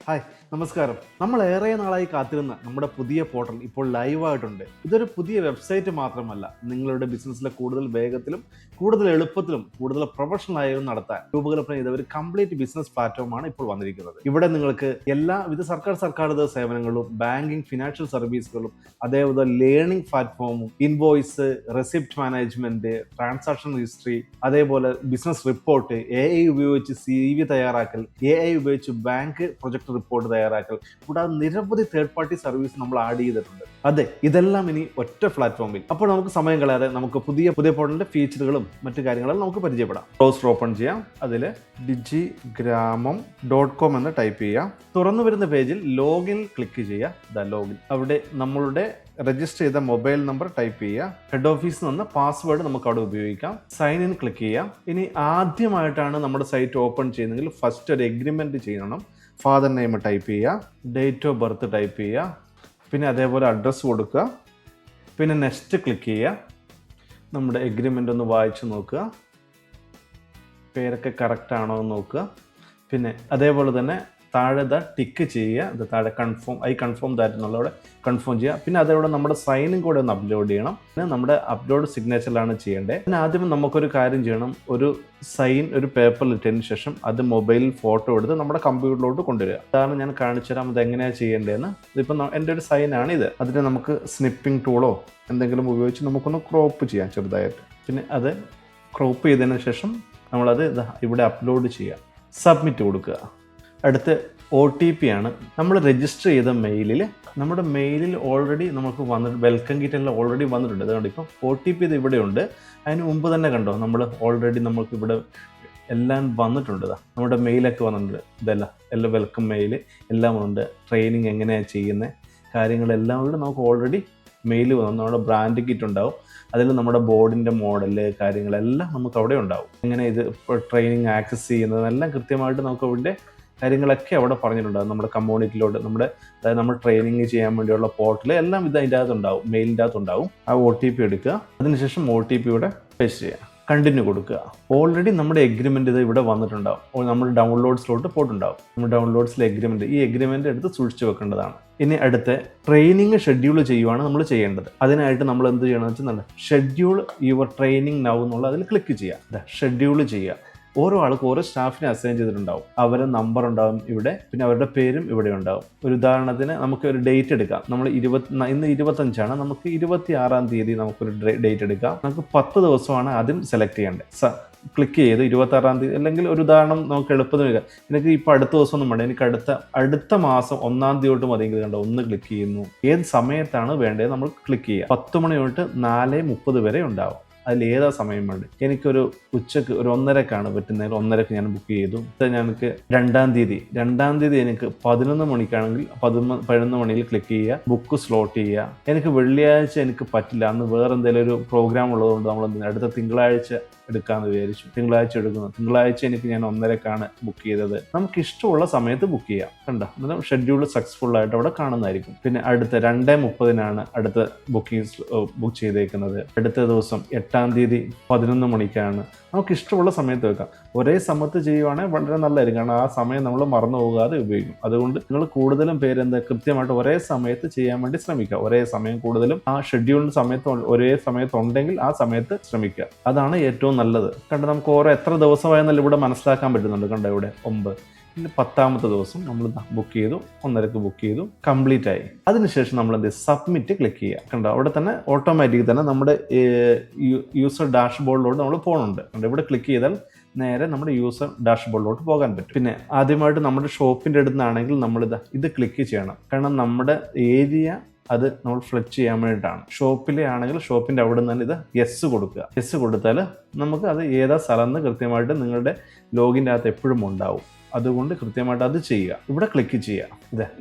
Hi, നമസ്കാരം. നമ്മൾ ഏറെ നാളായി കാത്തിരുന്ന നമ്മുടെ പുതിയ പോർട്ടൽ ഇപ്പോൾ ലൈവായിട്ടുണ്ട്. ഇതൊരു പുതിയ വെബ്സൈറ്റ് മാത്രമല്ല, നിങ്ങളുടെ ബിസിനസ്സിലെ കൂടുതൽ വേഗത്തിലും കൂടുതൽ എളുപ്പത്തിലും കൂടുതൽ പ്രൊഫഷണലായും നടത്താൻ രൂപകൽപ്പന ചെയ്ത ഒരു കംപ്ലീറ്റ് ബിസിനസ് പ്ലാറ്റ്ഫോമാണ് ഇപ്പോൾ വന്നിരിക്കുന്നത്. ഇവിടെ നിങ്ങൾക്ക് എല്ലാവിധ സർക്കാർ സേവനങ്ങളും ബാങ്കിങ്, ഫിനാൻഷ്യൽ സർവീസുകളും, അതേപോലെ ലേണിംഗ് പ്ലാറ്റ്ഫോമും, invoice, receipt management, transaction history, അതേപോലെ ബിസിനസ് റിപ്പോർട്ട്, AI ഉപയോഗിച്ച് CV തയ്യാറാക്കൽ, AI ഉപയോഗിച്ച് ബാങ്ക് പ്രൊജക്ട് റിപ്പോർട്ട് തയ്യാറാക്കൽ, കൂടാതെ നിരവധി തേർഡ് പാർട്ടി സർവീസ് നമ്മൾ ആഡ് ചെയ്തിട്ടുണ്ട്. അതെ, ഇതെല്ലാം ഇനി ഒറ്റ പ്ലാറ്റ്ഫോമിൽ. അപ്പോൾ നമുക്ക് സമയം കളയാതെ നമുക്ക് പുതിയ പോർട്ടലിന്റെ ഫീച്ചറുകളും മറ്റു കാര്യങ്ങളും നമുക്ക് പരിചയപ്പെടാം. ബ്രൗസർ ഓപ്പൺ ചെയ്യാം. അതിൽ digigramam.com എന്ന് ടൈപ്പ് ചെയ്യാം. തുറന്നു വരുന്ന പേജിൽ ലോഗിൻ ക്ലിക്ക് ചെയ്യുക. ലോഗിൻ, അവിടെ നമ്മളുടെ രജിസ്റ്റർ ചെയ്ത മൊബൈൽ നമ്പർ ടൈപ്പ് ചെയ്യുക. ഹെഡ് ഓഫീസിൽ നിന്ന് പാസ്വേഡ് നമുക്ക് അവിടെ ഉപയോഗിക്കാം. സൈൻ ഇൻ ക്ലിക്ക് ചെയ്യാം. ഇനി ആദ്യമായിട്ടാണ് നമ്മുടെ സൈറ്റ് ഓപ്പൺ ചെയ്യുന്നതെങ്കിൽ ഫസ്റ്റ് ഒരു എഗ്രിമെന്റ് ചെയ്യണം. ഫാദർ നെയിം ടൈപ്പ് ചെയ്യുക, ഡേറ്റ് ഓഫ് ബർത്ത് ടൈപ്പ് ചെയ്യുക, പിന്നെ അതേപോലെ അഡ്രസ്സ് കൊടുക്കുക, പിന്നെ നെക്സ്റ്റ് ക്ലിക്ക് ചെയ്യുക. നമ്മുടെ എഗ്രിമെൻ്റ് ഒന്ന് വായിച്ച് നോക്കുക, പേരൊക്കെ കറക്റ്റ് ആണോ എന്ന് നോക്കുക. പിന്നെ അതേപോലെ തന്നെ താഴെ ടിക്ക് ചെയ്യുക. താഴെ കൺഫേം ദാറ്റ് എന്നുള്ളവിടെ കൺഫേം ചെയ്യുക. പിന്നെ അതേപോലെ നമ്മുടെ സൈനും കൂടെ ഒന്ന് അപ്ലോഡ് ചെയ്യണം. പിന്നെ നമ്മുടെ അപ്ലോഡ് സിഗ്നേച്ചറിലാണ് ചെയ്യേണ്ടത്. പിന്നെ ആദ്യം നമുക്കൊരു കാര്യം ചെയ്യണം. ഒരു സൈൻ ഒരു പേപ്പറിൽ ഇട്ടതിന് ശേഷം അത് മൊബൈലിൽ ഫോട്ടോ എടുത്ത് നമ്മുടെ കമ്പ്യൂട്ടറിലോട്ട് കൊണ്ടുവരിക. അതാണ് ഞാൻ കാണിച്ചു തരാം അത് എങ്ങനെയാണ് ചെയ്യേണ്ടതെന്ന്. ഇതിപ്പോൾ എൻ്റെ ഒരു സൈനാണ് ഇത്. അതിന് നമുക്ക് സ്നിപ്പിംഗ് ടൂളോ എന്തെങ്കിലും ഉപയോഗിച്ച് നമുക്കൊന്ന് ക്രോപ്പ് ചെയ്യാം ചെറുതായിട്ട്. പിന്നെ അത് ക്രോപ്പ് ചെയ്തതിന് ശേഷം നമ്മളത് ഇവിടെ അപ്ലോഡ് ചെയ്യുക, സബ്മിറ്റ് കൊടുക്കുക. അടുത്ത് OTP ആണ്. നമ്മൾ രജിസ്റ്റർ ചെയ്ത നമ്മുടെ മെയിലിൽ ഓൾറെഡി നമുക്ക് വെൽക്കം കിറ്റ് എല്ലാം ഓൾറെഡി വന്നിട്ടുണ്ട്. അതുകൊണ്ട് ഇപ്പം OTP ഇത് ഇവിടെ ഉണ്ട്. അതിന് മുമ്പ് തന്നെ കണ്ടോ, നമുക്ക് ഇവിടെ എല്ലാം വന്നിട്ടുണ്ട്. നമ്മുടെ മെയിലൊക്കെ വന്നിട്ടുണ്ട്. എല്ലാം വെൽക്കം മെയിൽ എല്ലാം വന്നിട്ടുണ്ട്. ട്രെയിനിങ് എങ്ങനെയാണ് ചെയ്യുന്നത് കാര്യങ്ങളെല്ലാം കൂടെ നമുക്ക് ഓൾറെഡി മെയിൽ വന്നു. നമ്മുടെ ബ്രാൻഡ് കിറ്റ് ഉണ്ടാവും. അതിൽ നമ്മുടെ ബോർഡിൻ്റെ മോഡല് കാര്യങ്ങളെല്ലാം നമുക്ക് അവിടെ ഉണ്ടാവും. എങ്ങനെ ഇത് ഇപ്പോൾ ട്രെയിനിങ് ആക്സസ് ചെയ്യുന്നതെല്ലാം കൃത്യമായിട്ട് നമുക്ക് അവിടെ കാര്യങ്ങളൊക്കെ അവിടെ പറഞ്ഞിട്ടുണ്ടാകും. നമ്മുടെ കമ്മ്യൂണിറ്റിയിലോട്ട് നമ്മൾ ട്രെയിനിങ് ചെയ്യാൻ വേണ്ടിയുള്ള പോർട്ടൽ എല്ലാം ഇത് അതിൻ്റെ അകത്തുണ്ടാവും, മെയിലിൻ്റെ അകത്തുണ്ടാവും. ആ OTP എടുക്കുക. അതിനുശേഷം OTP ഇവിടെ പേസ്റ്റ് ചെയ്യുക, കണ്ടിന്യൂ കൊടുക്കുക. ഓൾറെഡി നമ്മുടെ എഗ്രിമെൻറ്റ് ഇത് ഇവിടെ വന്നിട്ടുണ്ടാവും. നമ്മൾ ഡൗൺലോഡ്സിലോട്ട് പോയിട്ടുണ്ടാവും. നമ്മൾ ഡൗൺലോഡ്സിലെ ഈ എഗ്രിമെൻറ്റ് എടുത്ത് സൂക്ഷിച്ച് വെക്കേണ്ടതാണ്. ഇനി അടുത്ത ട്രെയിനിങ് ഷെഡ്യൂൾ ചെയ്യുവാണ് നമ്മൾ ചെയ്യേണ്ടത്. അതിനായിട്ട് നമ്മൾ എന്ത് ചെയ്യണമെന്ന് വെച്ചാൽ ഷെഡ്യൂൾ യുവർ ട്രെയിനിങ് നൗ എന്നുള്ള അതിൽ ക്ലിക്ക് ചെയ്യുക. ഷെഡ്യൂൾ ചെയ്യുക. ഓരോ ആൾക്ക് ഓരോ സ്റ്റാഫിനെ അസൈൻ ചെയ്തിട്ടുണ്ടാവും. അവരുടെ നമ്പർ ഉണ്ടാവും ഇവിടെ, പിന്നെ അവരുടെ പേരും ഇവിടെ ഉണ്ടാവും. ഒരു ഉദാഹരണത്തിന് നമുക്ക് ഒരു ഡേറ്റ് എടുക്കാം. നമ്മൾ ഇന്ന് 25ആണ്, നമുക്ക് 26-ാം തീയതി നമുക്കൊരു ഡേറ്റ് എടുക്കാം. നമുക്ക് 10 ദിവസമാണ് ആദ്യം സെലക്ട് ചെയ്യേണ്ടത്. ക്ലിക്ക് ചെയ്ത് 26-ാം തീയതി, അല്ലെങ്കിൽ ഒരു ഉദാഹരണം നമുക്ക് എളുപ്പത്തിന് വരിക. എനിക്ക് ഇപ്പോൾ അടുത്ത ദിവസം ഒന്നും വേണ്ട, എനിക്ക് അടുത്ത മാസം 1-ാം തീയതി തൊട്ട് മതിയെങ്കിൽ കണ്ടോ, ഒന്ന് ക്ലിക്ക് ചെയ്യുന്നു. ഏത് സമയത്താണ് വേണ്ടത് നമ്മൾ ക്ലിക്ക് ചെയ്യുക. 10 മണി തൊട്ട് 4:30 വരെ ഉണ്ടാവും. അതിൽ ഏതാ സമയം വേണ്ട. എനിക്കൊരു ഉച്ചക്ക് ഒരു 1:30ക്കാണ് പറ്റുന്നത്. 1:30ക്ക് ഞാൻ ബുക്ക് ചെയ്തു. ഞങ്ങൾക്ക് 2-ാം തീയതി എനിക്ക് 11 മണിക്കാണെങ്കിൽ 11 മണിയിൽ ക്ലിക്ക് ചെയ്യുക, ബുക്ക് സ്ലോട്ട് ചെയ്യുക. എനിക്ക് വെള്ളിയാഴ്ച എനിക്ക് പറ്റില്ല, അന്ന് വേറെ എന്തെങ്കിലും ഒരു പ്രോഗ്രാം ഉള്ളതുകൊണ്ട് നമ്മൾ അടുത്ത തിങ്കളാഴ്ച എടുക്കാമെന്ന് വിചാരിച്ചു. തിങ്കളാഴ്ച എടുക്കുന്നു. തിങ്കളാഴ്ച ഞാൻ 1:30ക്കാണ് ബുക്ക് ചെയ്തത്. നമുക്ക് ഇഷ്ടമുള്ള സമയത്ത് ബുക്ക് ചെയ്യാം. കണ്ടോ, അന്നേരം ഷെഡ്യൂൾ സക്സസ്ഫുൾ ആയിട്ട് അവിടെ കാണുന്നതായിരിക്കും. പിന്നെ അടുത്ത 2:30-നാണ് അടുത്ത ബുക്ക് ചെയ്തേക്കുന്നത്. അടുത്ത ദിവസം 8-ാം തീയതി 11 മണിക്കാണ്. നമുക്ക് ഇഷ്ടമുള്ള സമയത്ത് വെക്കാം. ഒരേ സമയത്ത് ചെയ്യുവാണെങ്കിൽ വളരെ നല്ലതായിരിക്കും. കാരണം ആ സമയം നമ്മൾ മറന്നു പോകാതെ ഉപയോഗിക്കും. അതുകൊണ്ട് നിങ്ങൾ കൂടുതലും കൃത്യമായിട്ട് ഒരേ സമയത്ത് ചെയ്യാൻ വേണ്ടി ശ്രമിക്കുക. ഒരേ സമയം കൂടുതലും ആ ഷെഡ്യൂളിൻ്റെ സമയത്ത് ഒരേ സമയത്ത് ഉണ്ടെങ്കിൽ ആ സമയത്ത് ശ്രമിക്കുക. അതാണ് ഏറ്റവും നല്ലത്. കണ്ടോ, നമുക്ക് എത്ര ദിവസമായെന്നല്ല ഇവിടെ മനസ്സിലാക്കാൻ പറ്റുന്നുണ്ട്. കണ്ടോ, ഇവിടെ 9. പിന്നെ 10-ാമത്തെ ദിവസം നമ്മൾ ബുക്ക് ചെയ്തു, 1:30ക്ക് ബുക്ക് ചെയ്തു, കംപ്ലീറ്റ് ആയി. അതിനുശേഷം നമ്മൾ സബ്മിറ്റ് ക്ലിക്ക് ചെയ്യുക. കണ്ടോ, അവിടെ തന്നെ ഓട്ടോമാറ്റിക് തന്നെ നമ്മുടെ യൂസർ ഡാഷ്ബോർഡിലോട്ട് നമ്മൾ പോകുന്നുണ്ട്. ഇവിടെ ക്ലിക്ക് ചെയ്താൽ നേരെ നമ്മുടെ യൂസർ ഡാഷ്ബോർഡിലോട്ട് പോകാൻ പറ്റും. പിന്നെ ആദ്യമായിട്ട് നമ്മുടെ ഷോപ്പിൻ്റെ അടുത്താണെങ്കിൽ നമ്മൾ ഇത് ക്ലിക്ക് ചെയ്യണം. കാരണം നമ്മുടെ ഏരിയ അത് നമ്മൾ ഫ്ലെച്ച് ചെയ്യാൻ വേണ്ടിയിട്ടാണ്. ഷോപ്പിലെ ആണെങ്കിൽ ഷോപ്പിൻ്റെ അവിടെ നിന്ന് തന്നെ യെസ് കൊടുക്കുക. യെസ് കൊടുത്താൽ നമുക്ക് അത് ഏതാ സ്ഥലം എന്ന് കൃത്യമായിട്ട് നിങ്ങളുടെ ലോഗിൻ്റെ അകത്ത് എപ്പോഴും ഉണ്ടാവും. അതുകൊണ്ട് കൃത്യമായിട്ട് അത് ചെയ്യുക. ഇവിടെ ക്ലിക്ക് ചെയ്യുക.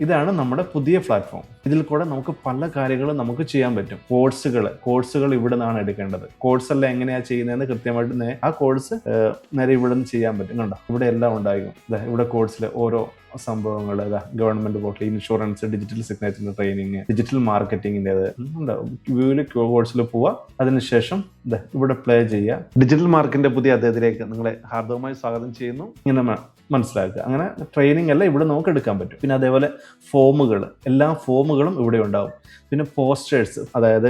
ഇതാണ് നമ്മുടെ പുതിയ പ്ലാറ്റ്ഫോം. ഇതിൽ കൂടെ നമുക്ക് പല കാര്യങ്ങളും നമുക്ക് ചെയ്യാൻ പറ്റും. കോഴ്സുകൾ ഇവിടെ നിന്നാണ് എടുക്കേണ്ടത്. കോഴ്സ് എല്ലാം എങ്ങനെയാണ് ചെയ്യുന്നതെന്ന് കൃത്യമായിട്ട് ആ കോഴ്സ് നേരെ ഇവിടെ നിന്ന് ചെയ്യാൻ പറ്റും. കണ്ടോ, ഇവിടെ എല്ലാം ഉണ്ടാകും. ഇവിടെ കോഴ്സിൽ ഓരോ സംഭവങ്ങൾ ഗവൺമെന്റ് പോർട്ടൽ, ഇൻഷുറൻസ്, ഡിജിറ്റൽ സിഗ്നേച്ചറിന്റെ ട്രെയിനിങ്, ഡിജിറ്റൽ മാർക്കറ്റിംഗിൻ്റെത് വ്യൂവിൽ കോഴ്സിൽ പോവുക. അതിനുശേഷം ഇവിടെ പ്ലേ ചെയ്യുക. ഡിജിറ്റൽ മാർക്കറ്റിന്റെ പുതിയ അദ്ദേഹത്തിലേക്ക് നിങ്ങളെ ഹാർദവമായി സ്വാഗതം ചെയ്യുന്നു. ഇങ്ങനെ മനസ്സിലാക്കുക. അങ്ങനെ ട്രെയിനിങ് എല്ലാം ഇവിടെ നമുക്ക് എടുക്കാൻ പറ്റും. പിന്നെ അതേപോലെ എല്ലാ ഫോമുകളും ഇവിടെ ഉണ്ടാവും. പിന്നെ പോസ്റ്റേഴ്സ്, അതായത്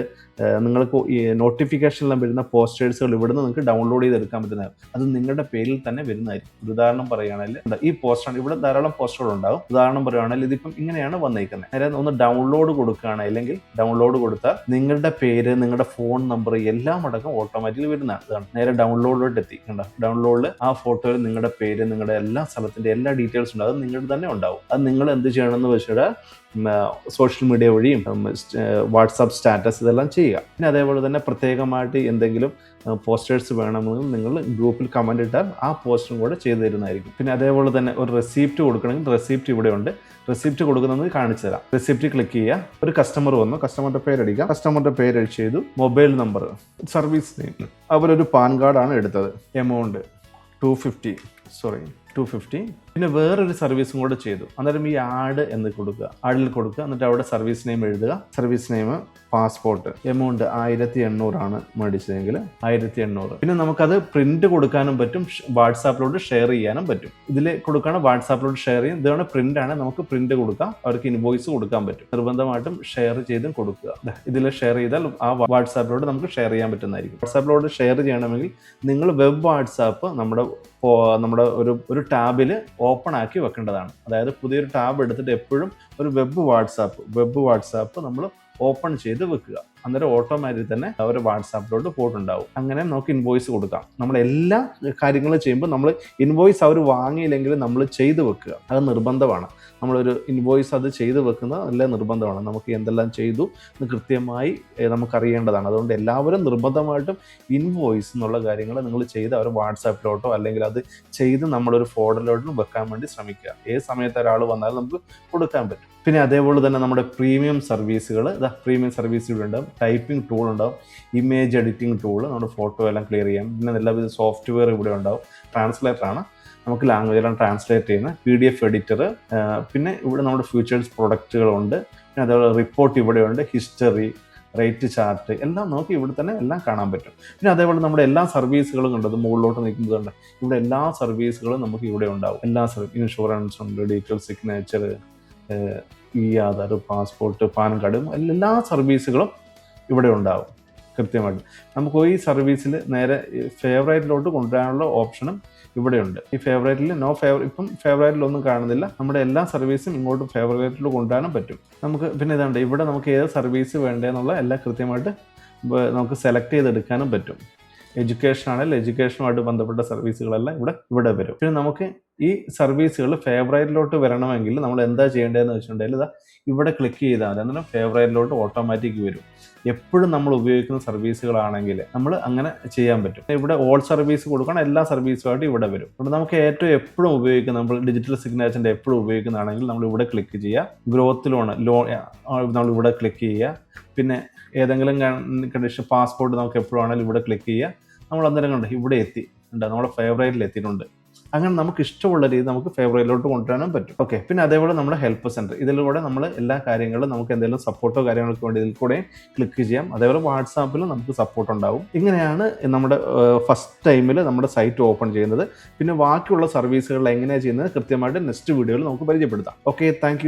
നിങ്ങൾക്ക് ഈ നോട്ടിഫിക്കേഷനിലെല്ലാം വരുന്ന പോസ്റ്റേഴ്സുകൾ ഇവിടുന്ന് നിങ്ങൾക്ക് ഡൗൺലോഡ് ചെയ്തെടുക്കാൻ പറ്റുന്നതാണ്. അത് നിങ്ങളുടെ പേരിൽ തന്നെ വരുന്നതായിരിക്കും. ഒരു ഉദാഹരണം പറയുകയാണെങ്കിൽ ഈ പോസ്റ്ററാണ്, ഇവിടെ ധാരാളം പോസ്റ്ററുകൾ ഉണ്ടാവും. ഉദാഹരണം പറയുകയാണെങ്കിൽ ഇതിപ്പം ഇങ്ങനെയാണ് വന്നിരിക്കുന്നത്. നേരെ ഒന്ന് ഡൗൺലോഡ് കൊടുക്കുകയാണ്, അല്ലെങ്കിൽ ഡൗൺലോഡ് കൊടുത്താൽ നിങ്ങളുടെ പേര്, നിങ്ങളുടെ ഫോൺ നമ്പർ എല്ലാം അടക്കം ഓട്ടോമാറ്റിക്കലി വരുന്നതാണ്. അതാണ് നേരെ ഡൗൺലോഡിലോട്ട് എത്തി. കണ്ടോ, ഡൗൺലോഡിൽ ആ ഫോട്ടോയിൽ നിങ്ങളുടെ പേര്, നിങ്ങളുടെ എല്ലാ സ്ഥലത്തിന്റെ എല്ലാ ഡീറ്റെയിൽസ് ഉണ്ടാവും. അത് നിങ്ങളുടെ തന്നെ ഉണ്ടാവും. അത് നിങ്ങൾ എന്ത് ചെയ്യണമെന്ന് വെച്ചാൽ സോഷ്യൽ മീഡിയ വഴിയും വാട്സാപ്പ് സ്റ്റാറ്റസ് ഇതെല്ലാം ചെയ്യുക. പിന്നെ അതേപോലെ തന്നെ പ്രത്യേകമായിട്ട് എന്തെങ്കിലും പോസ്റ്റേഴ്സ് വേണമെങ്കിൽ നിങ്ങൾ ഗ്രൂപ്പിൽ കമന്റ് ഇട്ടാൽ ആ പോസ്റ്ററും കൂടെ ചെയ്തു തരുന്നതായിരിക്കും. പിന്നെ അതേപോലെ തന്നെ ഒരു റെസിപ്റ്റ് കൊടുക്കണമെങ്കിൽ റെസിപ്റ്റ് ഇവിടെ ഉണ്ട്. റെസിപ്റ്റ് കൊടുക്കുന്നത് കാണിച്ചു തരാം. റെസിപ്റ്റ് ക്ലിക്ക് ചെയ്യുക. ഒരു കസ്റ്റമർ വന്നു, കസ്റ്റമറിന്റെ പേരടിക്കാം. കസ്റ്റമറിന്റെ പേര് അടിച്ച് ചെയ്തു. മൊബൈൽ നമ്പർ, സർവീസ് നെയിം, അവരൊരു പാൻ കാർഡാണ് എടുത്തത്. എമൗണ്ട് 250. പിന്നെ വേറൊരു സർവീസും കൂടെ ചെയ്തു. അന്നേരം ഈ ആഡ് എന്ന് കൊടുക്കുക, ആഡിൽ കൊടുക്കുക. എന്നിട്ട് അവിടെ സർവീസ് നെയിം എഴുതുക. Service name passport. എമൗണ്ട് 1800 മേടിച്ചതെങ്കിൽ 1800. പിന്നെ നമുക്കത് പ്രിന്റ് കൊടുക്കാനും പറ്റും, വാട്സാപ്പിലോട്ട് ഷെയർ ചെയ്യാനും പറ്റും. ഇതിൽ കൊടുക്കുകയാണ് വാട്സാപ്പിലോട്ട് ഷെയർ ചെയ്യും. ഇതാണ് പ്രിന്റ് ആണ്, നമുക്ക് പ്രിന്റ് കൊടുക്കാം. അവർക്ക് ഇൻവോയ്സ് കൊടുക്കാൻ പറ്റും. നിർബന്ധമായിട്ടും ഷെയർ ചെയ്തും കൊടുക്കുക. ഇതിൽ ഷെയർ ചെയ്താൽ ആ വാട്സാപ്പിലോട്ട് നമുക്ക് ഷെയർ ചെയ്യാൻ പറ്റുന്നതായിരിക്കും. വാട്സാപ്പിലോട്ട് ഷെയർ ചെയ്യണമെങ്കിൽ നിങ്ങൾ വെബ് വാട്സാപ്പ് നമ്മുടെ ഒരു ടാബിൽ ഓപ്പൺ ആക്കി വെക്കേണ്ടതാണ്. അതായത് പുതിയൊരു ടാബ് എടുത്തിട്ട് എപ്പോഴും ഒരു വെബ് വാട്സാപ്പ് നമ്മൾ ഓപ്പൺ ചെയ്ത് വെക്കുക. അന്നേരം ഓട്ടോമാറ്റിക് തന്നെ അവർ വാട്സാപ്പിലോട്ട് പോയിട്ടുണ്ടാവും. അങ്ങനെ നമുക്ക് ഇൻവോയ്സ് കൊടുക്കാം. നമ്മൾ എല്ലാ കാര്യങ്ങളും ചെയ്യുമ്പോൾ നമ്മൾ ഇൻവോയ്സ് അവർ വാങ്ങിയില്ലെങ്കിൽ നമ്മൾ ചെയ്ത് വെക്കുക. അത് നിർബന്ധമാണ്. നമ്മളൊരു ഇൻവോയ്സ് അത് ചെയ്ത് വെക്കുന്നത് നല്ല നിർബന്ധമാണ്. നമുക്ക് എന്തെല്ലാം ചെയ്തു എന്ന് കൃത്യമായി നമുക്കറിയേണ്ടതാണ്. അതുകൊണ്ട് എല്ലാവരും നിർബന്ധമായിട്ടും ഇൻവോയ്സ് എന്നുള്ള കാര്യങ്ങൾ നിങ്ങൾ ചെയ്ത് അവർ വാട്സാപ്പിലോട്ടോ അല്ലെങ്കിൽ അത് ചെയ്ത് നമ്മളൊരു ഫോൾഡറിലോട്ടും വെക്കാൻ വേണ്ടി ശ്രമിക്കുക. ഏത് സമയത്ത് ഒരാൾ വന്നാലും നമുക്ക് കൊടുക്കാൻ പറ്റും. പിന്നെ അതേപോലെ തന്നെ നമ്മുടെ പ്രീമിയം സർവീസുകൾ ഉണ്ടാവും. ടൈപ്പിംഗ് ടൂൾ ഉണ്ടാവും, ഇമേജ് എഡിറ്റിംഗ് ടൂൾ, നമ്മുടെ ഫോട്ടോ എല്ലാം ക്ലിയർ ചെയ്യാം. പിന്നെ എല്ലാവിധ സോഫ്റ്റ്വെയർ ഇവിടെ ഉണ്ടാവും. ട്രാൻസ്ലേറ്ററാണ്, നമുക്ക് ലാംഗ്വേജെല്ലാം ട്രാൻസ്ലേറ്റ് ചെയ്യുന്ന PDF എഡിറ്റർ. പിന്നെ ഇവിടെ നമ്മുടെ ഫ്യൂച്ചേഴ്സ് പ്രൊഡക്റ്റുകളുണ്ട്. പിന്നെ അതേപോലെ റിപ്പോർട്ട് ഇവിടെയുണ്ട്, ഹിസ്റ്ററി, റേറ്റ് ചാർട്ട് എല്ലാം നമുക്ക് ഇവിടെ തന്നെ എല്ലാം കാണാൻ പറ്റും. പിന്നെ അതേപോലെ നമ്മുടെ എല്ലാ സർവീസുകളും കണ്ടത് മുകളിലോട്ട് നിൽക്കുന്നതുണ്ട്. ഇവിടെ എല്ലാ സർവീസുകളും നമുക്ക് ഇവിടെ ഉണ്ടാവും. ഇൻഷുറൻസ് ഉണ്ട്, digital signature, Aadhaar, passport, pan card, എല്ലാ സർവീസുകളും ഇവിടെ ഉണ്ടാവും കൃത്യമായിട്ട്. നമുക്ക് ഈ സർവീസിൽ നേരെ ഫേവറേറ്റിലോട്ട് കൊണ്ടുവരാനുള്ള ഓപ്ഷനും ഇവിടെയുണ്ട്. ഈ ഇപ്പം ഫേവറേറ്റിലൊന്നും കാണുന്നില്ല. നമ്മുടെ എല്ലാ സർവീസും ഇങ്ങോട്ട് ഫേവറേറ്റിൽ കൊണ്ടുവരാനും പറ്റും നമുക്ക്. പിന്നെ ഇതുണ്ട്, ഇവിടെ നമുക്ക് ഏത് സർവീസ് വേണ്ടതെന്നുള്ള എല്ലാം കൃത്യമായിട്ട് നമുക്ക് സെലക്ട് ചെയ്തെടുക്കാനും പറ്റും. എഡ്യൂക്കേഷൻ ആണെങ്കിൽ എഡ്യൂക്കേഷനുമായിട്ട് ബന്ധപ്പെട്ട സർവീസുകളെല്ലാം ഇവിടെ വരും. പിന്നെ നമുക്ക് ഈ സർവീസുകൾ ഫേവറേറ്റിലോട്ട് വരണമെങ്കിൽ നമ്മൾ എന്താ ചെയ്യേണ്ടതെന്ന് വെച്ചിട്ടുണ്ടെങ്കിൽ ഇവിടെ ക്ലിക്ക് ചെയ്താൽ മതി. അന്നേരം ഫേവറേറ്റിലോട്ട് ഓട്ടോമാറ്റിക് വരും. എപ്പോഴും നമ്മൾ ഉപയോഗിക്കുന്ന സർവീസുകളാണെങ്കിൽ നമ്മൾ അങ്ങനെ ചെയ്യാൻ പറ്റും. ഇവിടെ ഓൾ സർവീസ് കൊടുക്കണം, എല്ലാ സർവീസുമായിട്ട് ഇവിടെ വരും. ഇവിടെ നമുക്ക് ഏറ്റവും എപ്പോഴും ഉപയോഗിക്കുന്ന, നമ്മൾ ഡിജിറ്റൽ സിഗ്നേച്ചറിൻ്റെ എപ്പോഴും ഉപയോഗിക്കുന്നതാണെങ്കിൽ നമ്മൾ ഇവിടെ ക്ലിക്ക് ചെയ്യുക. ഗ്രോത്ത് ലോൺ നമ്മൾ ഇവിടെ ക്ലിക്ക് ചെയ്യുക. പിന്നെ ഏതെങ്കിലും കണ്ടീഷൻ പാസ്പോർട്ട് നമുക്ക് എപ്പോഴും ആണെങ്കിലും ഇവിടെ ക്ലിക്ക് ചെയ്യുക. നമ്മൾ അന്നേരം കണ്ട് ഇവിടെ നമ്മുടെ ഫേവറേറ്റിൽ എത്തിയിട്ടുണ്ട്. അങ്ങനെ നമുക്ക് ഇഷ്ടമുള്ള രീതി നമുക്ക് ഫേവറേറ്റിലോട്ട് കൊണ്ടുവരാനും പറ്റും. ഓക്കെ. പിന്നെ അതേപോലെ നമ്മുടെ ഹെൽപ്പ് സെൻറ്റർ, ഇതിലൂടെ നമ്മൾ എല്ലാ കാര്യങ്ങളും നമുക്ക് എന്തെങ്കിലും സപ്പോർട്ടോ കാര്യങ്ങൾക്ക് വേണ്ടി ഇതിൽ കൂടെ ക്ലിക്ക് ചെയ്യാം. അതേപോലെ വാട്സാപ്പിലും നമുക്ക് സപ്പോർട്ട് ഉണ്ടാവും. ഇങ്ങനെയാണ് നമ്മുടെ ഫസ്റ്റ് ടൈമിൽ നമ്മുടെ സൈറ്റ് ഓപ്പൺ ചെയ്യുന്നത്. പിന്നെ ബാക്കിയുള്ള സർവീസുകൾ എങ്ങനെയാണ് ചെയ്യുന്നത് കൃത്യമായിട്ട് നെക്സ്റ്റ് വീഡിയോയിൽ നമുക്ക് പരിചയപ്പെടുത്താം. Okay, thank